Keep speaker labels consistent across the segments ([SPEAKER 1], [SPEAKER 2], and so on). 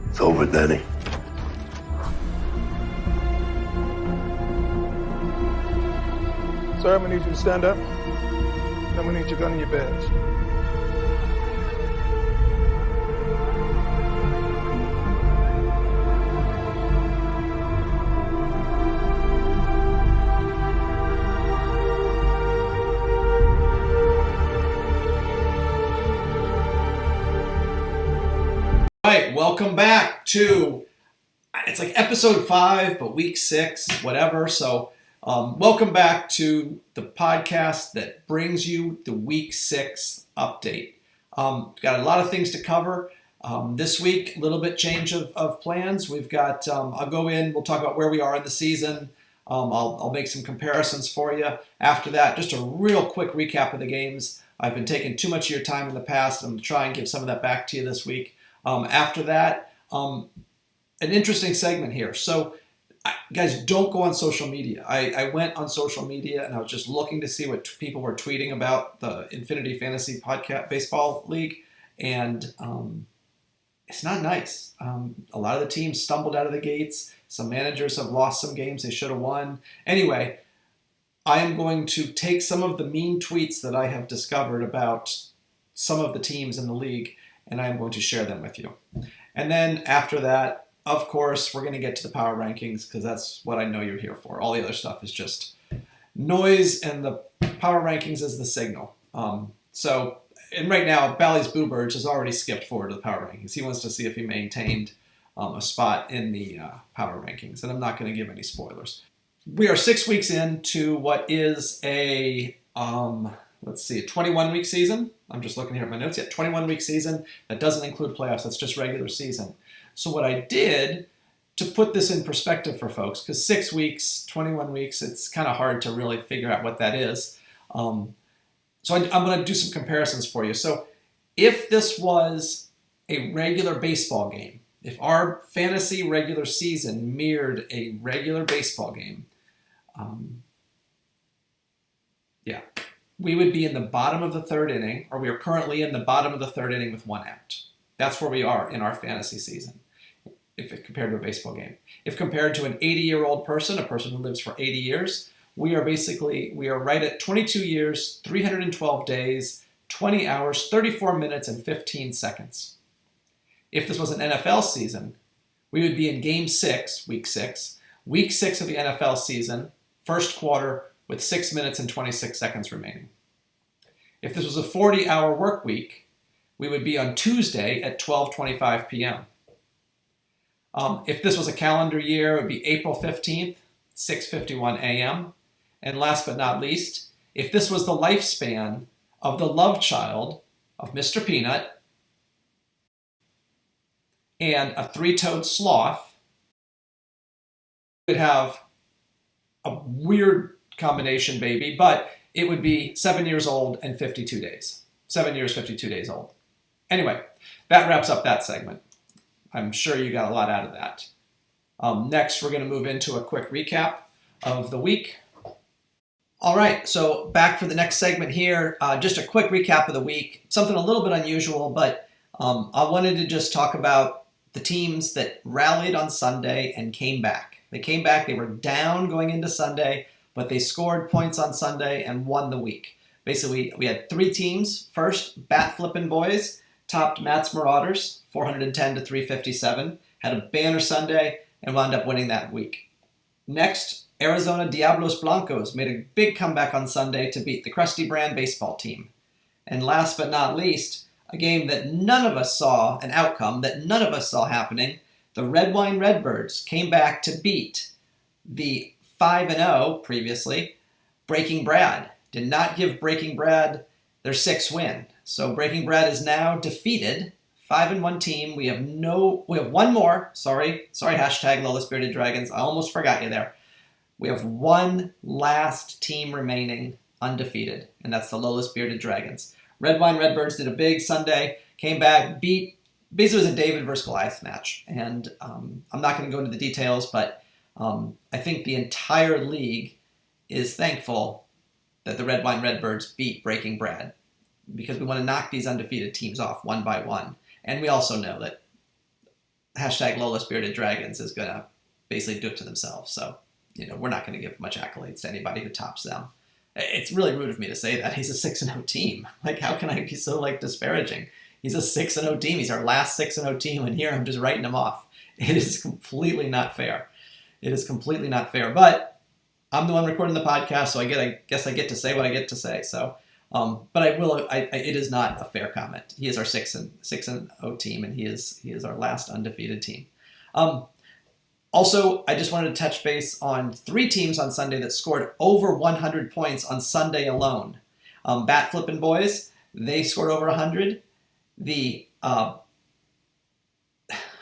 [SPEAKER 1] It's over, Danny.
[SPEAKER 2] Sir, I'm gonna need you to stand up. And I'm gonna need your gun and your badge.
[SPEAKER 3] All right, welcome back to, it's like episode 5, but week 6, whatever. So welcome back to the podcast that brings you the week 6 update. Got a lot of things to cover. This week, a little bit change of plans. We've got, I'll go in, we'll talk about where we are in the season. I'll make some comparisons for you. After that, just a real quick recap of the games. I've been taking too much of your time in the past. I'm going to try and give some of that back to you this week. After that, an interesting segment here. So, guys, don't go on social media. I went on social media and I was just looking to see what people were tweeting about the Infinity Fantasy Podcast Baseball League, and it's not nice. A lot of the teams stumbled out of the gates. Some managers have lost some games they should have won. Anyway, I am going to take some of the mean tweets that I have discovered about some of the teams in the league, and I'm going to share them with you. And then after that, of course, we're going to get to the power rankings because that's what I know you're here for. All the other stuff is just noise, and the power rankings is the signal. And right now, Bally's Boo-Birds has already skipped forward to the power rankings. He wants to see if he maintained a spot in the power rankings, and I'm not going to give any spoilers. We are 6 weeks into what is a 21-week season. I'm just looking here at my notes. 21-week season. That doesn't include playoffs. That's just regular season. So what I did to put this in perspective for folks, because 6 weeks, 21 weeks, it's kind of hard to really figure out what that is. So I'm going to do some comparisons for you. So if this was a regular baseball game, if our fantasy regular season mirrored a regular baseball game, we would be in the bottom of the third inning, or we are currently in the bottom of the third inning with 1 out. That's where we are in our fantasy season, if it compared to a baseball game. If compared to an 80-year-old person, a person who lives for 80 years, we are right at 22 years, 312 days, 20 hours, 34 minutes, and 15 seconds. If this was an NFL season, we would be in Game 6, Week 6, Week 6 of the NFL season, first quarter, with 6 minutes and 26 seconds remaining. If this was a 40-hour work week, we would be on Tuesday at 12:25 p.m. If this was a calendar year, it would be April 15th, 6:51 a.m. And last but not least, if this was the lifespan of the love child of Mr. Peanut and a three-toed sloth, we would have a weird combination baby, but it would be 7 years old and 52 days. 7 years, 52 days old. Anyway, that wraps up that segment. I'm sure you got a lot out of that. Next, we're going to move into a quick recap of the week. All right, so back for the next segment here. Just a quick recap of the week. Something a little bit unusual, but I wanted to just talk about the teams that rallied on Sunday and came back. They came back. They were down going into Sunday, but they scored points on Sunday and won the week. Basically, we had 3 teams. First, Bat Flippin' Boys topped Matt's Marauders, 410 to 357. Had a banner Sunday and wound up winning that week. Next, Arizona Diablos Blancos made a big comeback on Sunday to beat the Krusty Brand baseball team. And last but not least, a game that none of us saw, an outcome that none of us saw happening, the Red Wine Redbirds came back to beat the 5-0 previously Breaking Brad. Did not give Breaking Brad their 6th win. So Breaking Brad is now defeated. 5-1 team. We have one more. Sorry, hashtag Lowest Bearded Dragons. I almost forgot you there. We have one last team remaining undefeated, and that's the Lowest Bearded Dragons. Red Wine Redbirds did a big Sunday, came back, beat. Basically, it was a David versus Goliath match, and I'm not going to go into the details, but I think the entire league is thankful that the Red Wine Redbirds beat Breaking Brad, because we want to knock these undefeated teams off one by one. And we also know that hashtag Lola's Bearded Dragons is going to basically do it to themselves. So, we're not going to give much accolades to anybody who tops them. It's really rude of me to say that. He's a 6-0 team. Like, how can I be so, disparaging? He's a 6-0 team. He's our last 6-0 team, and here I'm just writing him off. It is completely not fair. It is completely not fair. But I'm the one recording the podcast, so I guess I get to say what I get to say. So, but it is not a fair comment. He is our 6-0 team, and he is our last undefeated team. Also, I just wanted to touch base on 3 teams on Sunday that scored over 100 points on Sunday alone. Bat Flippin' Boys, they scored over 100. The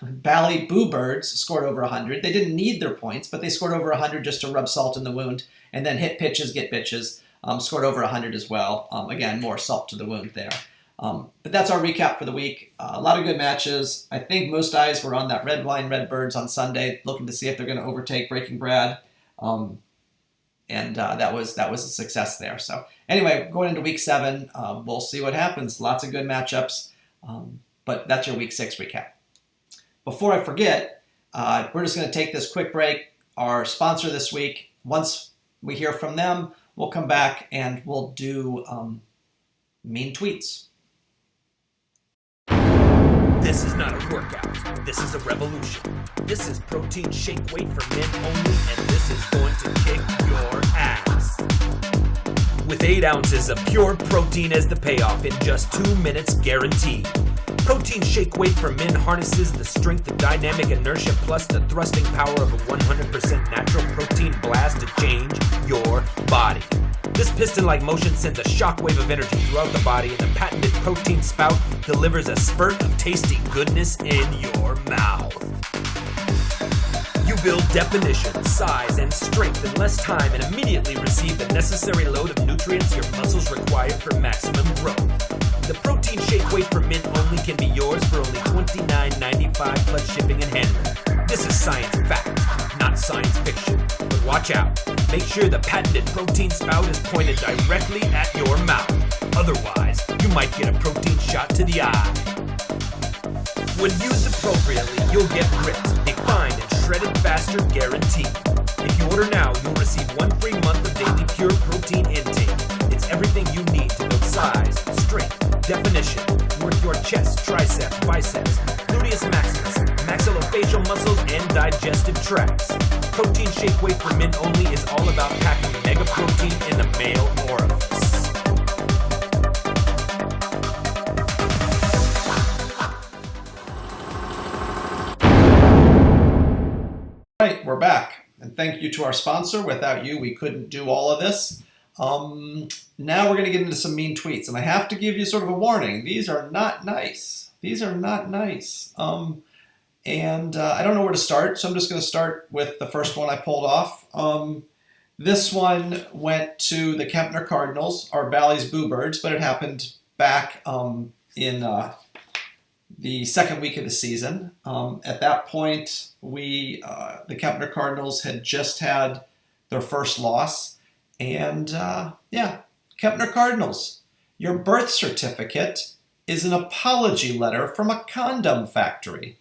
[SPEAKER 3] Bally Boo Birds scored over 100. They didn't need their points, but they scored over 100 just to rub salt in the wound. And then Hit Pitches, Get Bitches scored over 100 as well. Again, more salt to the wound there. But that's our recap for the week. A lot of good matches. I think most eyes were on that Redwine Redbirds on Sunday, looking to see if they're going to overtake Breaking Brad. And that was a success there. So anyway, going into week 7, we'll see what happens. Lots of good matchups. But that's your week 6 recap. Before I forget, we're just going to take this quick break. Our sponsor this week, once we hear from them, we'll come back and we'll do mean tweets.
[SPEAKER 1] This is not a workout. This is a revolution. This is protein shake weight for men only, and this is going to kick your ass. With 8 ounces of pure protein as the payoff in just 2 minutes guaranteed. Protein shake weight for men harnesses the strength of dynamic inertia plus the thrusting power of a 100% natural protein blast to change your body. This piston-like motion sends a shockwave of energy throughout the body, and the patented protein spout delivers a spurt of tasty goodness in your mouth. You build definition, size, and strength in less time and immediately receive the necessary load of nutrients your muscles require for maximum growth. The protein shake weight for men only can be yours for only $29.95 plus shipping and handling. This is science fact, not science fiction. But watch out. Make sure the patented protein spout is pointed directly at your mouth. Otherwise, you might get a protein shot to the eye. When used appropriately, you'll get ripped, defined, and shredded faster guaranteed. If you order now, you'll receive 1 free month of daily pure protein intake. It's everything you need to build size, strength, definition, work your chest, triceps, biceps, gluteus maximus, maxillofacial muscles, and digestive tracts. Protein shake weight for men only is all about packing mega protein in the male orifice.
[SPEAKER 3] All right, we're back. And thank you to our sponsor. Without you, we couldn't do all of this. Now we're going to get into some mean tweets, and I have to give you sort of a warning. These are not nice. These are not nice. And I don't know where to start, so I'm just going to start with the first one I pulled off. This one went to the Kempner Cardinals, our Bally's Boo Birds, but it happened back in the second week of the season. At that point, the Kempner Cardinals had just had their first loss. And Kempner Cardinals, your birth certificate is an apology letter from a condom factory.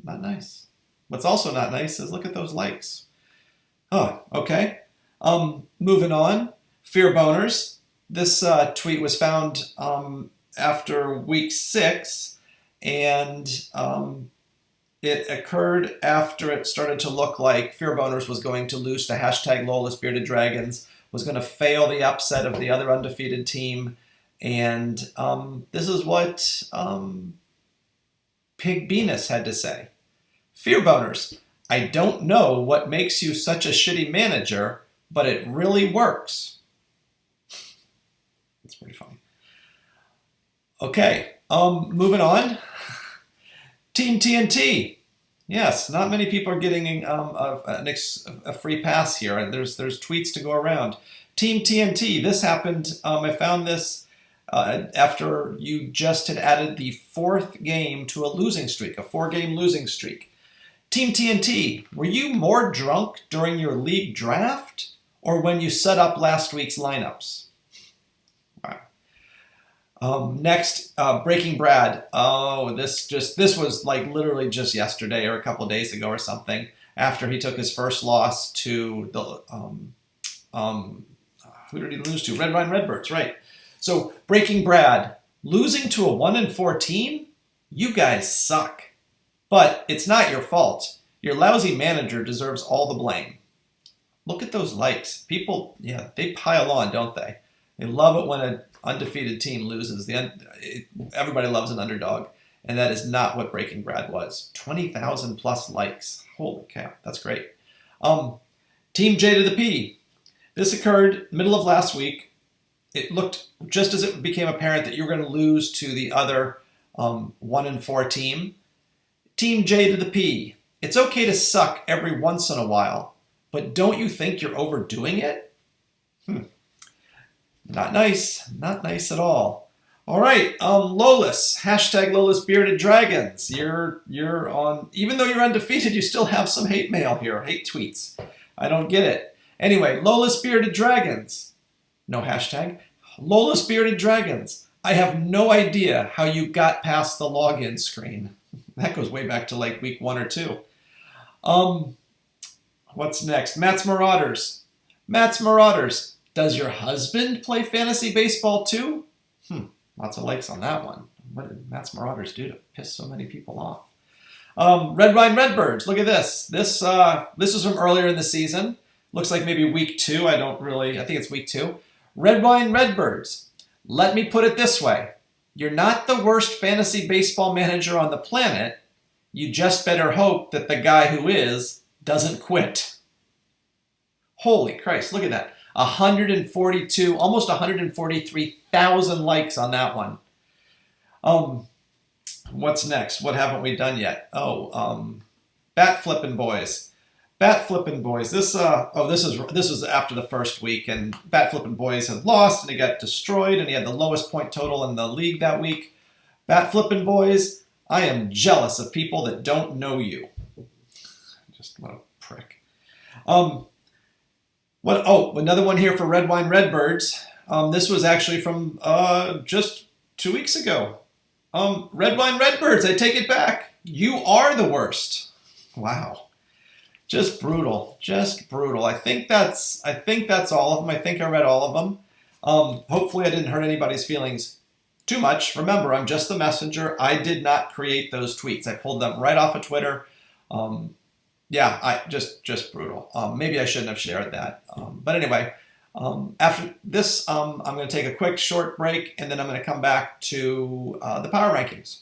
[SPEAKER 3] Not nice. What's also not nice is look at those likes. Oh, okay. Moving on. Fear Boners. This tweet was found after week 6, and it occurred after it started to look like Fear Boners was going to lose to hashtag Lola's Bearded Dragons, was going to fail the upset of the other undefeated team. And this is what Pig Venus had to say. Fear Boners, I don't know what makes you such a shitty manager, but it really works. That's pretty funny. Okay, moving on. Team TNT. Yes, not many people are getting a free pass here, and there's tweets to go around. Team TNT. This happened. I found this after you just had added the 4th game to a losing streak, a 4-game losing streak. Team TNT. Were you more drunk during your league draft or when you set up last week's lineups? Wow. Next, Breaking Brad. Oh, this was like literally just yesterday or a couple of days ago or something. After he took his first loss to the who did he lose to? Red Wine Redbirds, right? So Breaking Brad losing to a 1-4 team. You guys suck, but it's not your fault. Your lousy manager deserves all the blame. Look at those likes. People, yeah, they pile on, don't they? They love it when an undefeated team loses. Everybody loves an underdog, and that is not what Breaking Brad was. 20,000 plus likes. Holy cow, that's great. Team J to the P. This occurred middle of last week. It looked, just as it became apparent that you were going to lose to the other 1-4 team. Team J to the P. It's okay to suck every once in a while, but don't you think you're overdoing it? Not nice. Not nice at all. All right, Lolis. Hashtag Lolis Bearded Dragons. You're on, even though you're undefeated, you still have some hate mail here, hate tweets. I don't get it. Anyway, Lolis Bearded Dragons. No hashtag. Lolis Bearded Dragons. I have no idea how you got past the login screen. That goes way back to like week 1 or 2. What's next? Matt's Marauders. Matt's Marauders. Does your husband play fantasy baseball too? Lots of likes on that one. What did Matt's Marauders do to piss so many people off? Red Wine Redbirds. Look at this. This was from earlier in the season. Looks like maybe week 2. I think it's week 2. Red Wine Redbirds. Let me put it this way. You're not the worst fantasy baseball manager on the planet. You just better hope that the guy who is doesn't quit. Holy Christ, look at that. 142, almost 143,000 likes on that one. What's next? What haven't we done yet? Bat Flippin' Boys. Bat Flippin' Boys. This was after the first week, and Bat Flippin' Boys had lost, and he got destroyed, and he had the lowest point total in the league that week. Bat Flippin' Boys, I am jealous of people that don't know you. Just what a prick. Another one here for Red Wine Redbirds. This was actually from just 2 weeks ago. Red Wine Redbirds, I take it back. You are the worst. Wow. Just brutal. Just brutal. I think that's all of them. I think I read all of them. Hopefully I didn't hurt anybody's feelings too much. Remember, I'm just the messenger. I did not create those tweets. I pulled them right off of Twitter. Just brutal. Maybe I shouldn't have shared that. But anyway, after this, I'm going to take a quick short break, and then I'm going to come back to the power rankings.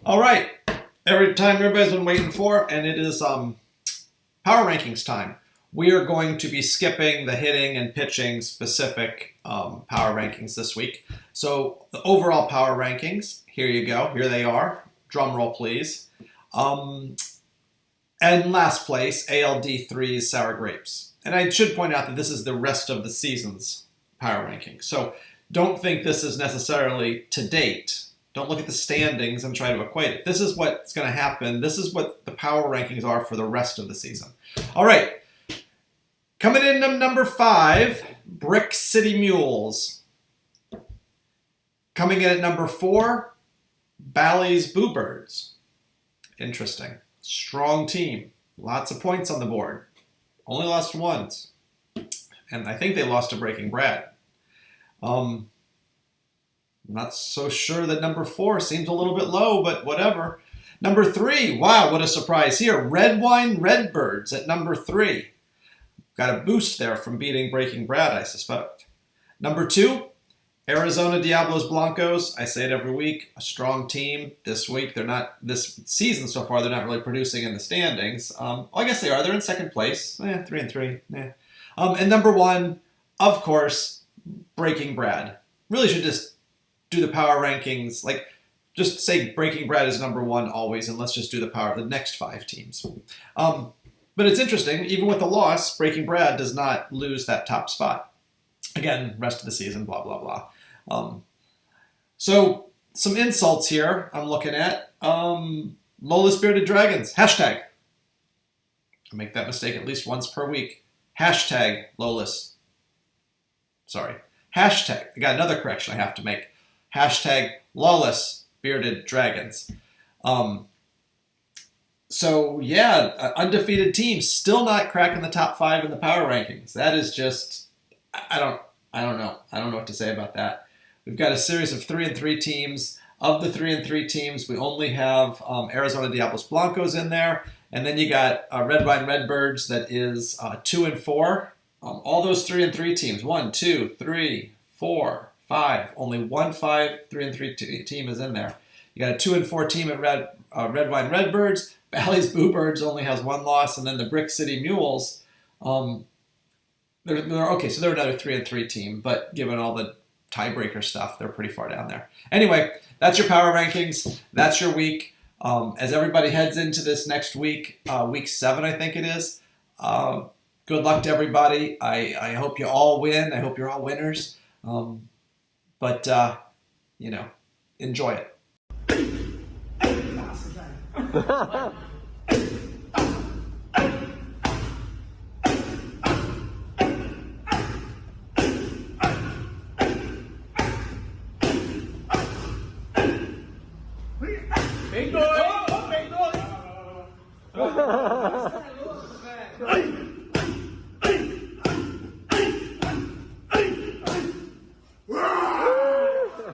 [SPEAKER 3] All right, every time everybody's been waiting for, and it is power rankings time. We are going to be skipping the hitting and pitching specific power rankings this week. So the overall power rankings, here you go. Here they are. Drum roll, please. And last place, ALD3's Sour Grapes. And I should point out that this is the rest of the season's power rankings. So don't think this is necessarily to date. Don't look at the standings and try to equate it. This is what's going to happen. This is what the power rankings are for the rest of the season. All right. Coming in at number 5, Brick City Mules. Coming in at number 4, Bally's Boo Birds. Interesting. Strong team. Lots of points on the board. Only lost once. And I think they lost to Breaking Brad. Not so sure that number 4 seems a little bit low, but whatever. Number 3, wow, what a surprise here. Red Wine Redbirds at number 3. Got a boost there from beating Breaking Brad, I suspect. Number 2, Arizona Diablos Blancos. I say it every week, a strong team. This season so far, they're not really producing in the standings. I guess they are. They're in second place. 3-3. And number 1, of course, Breaking Brad. really should just do the power rankings. Like, just say Breaking Bad is number 1 always, and let's just do the next 5 teams. But it's interesting, even with the loss, Breaking Bad does not lose that top spot. Again, rest of the season, blah, blah, blah. So, some insults here I'm looking at. Lola's Bearded Dragons. Hashtag. I make that mistake at least once per week. Hashtag Lola's. Sorry. Hashtag. I got another correction I have to make. Hashtag Lawless Bearded Dragons. So yeah, undefeated team still not cracking the top 5 in the power rankings. That is just, I don't know. I don't know what to say about that. We've got a series of 3-3 teams. Of the 3-3 teams, we only have Arizona Diablos Blancos in there, and then you got Redwine Redbirds that is 2-4. All those 3-3 teams, 1, 2, 3, 4, 5. Only one 3-3 team is in there. You got a 2-4 team at Redwine Redbirds. Bally's Bluebirds only has 1 loss, and then the Brick City Mules. They're okay, so they're another 3-3 team, but given all the tiebreaker stuff, they're pretty far down there. Anyway, that's your power rankings. That's your week. As everybody heads into this next week, week 7, I think it is. Good luck to everybody. I hope you all win. I hope you're all winners. But enjoy it.
[SPEAKER 4] Bingo!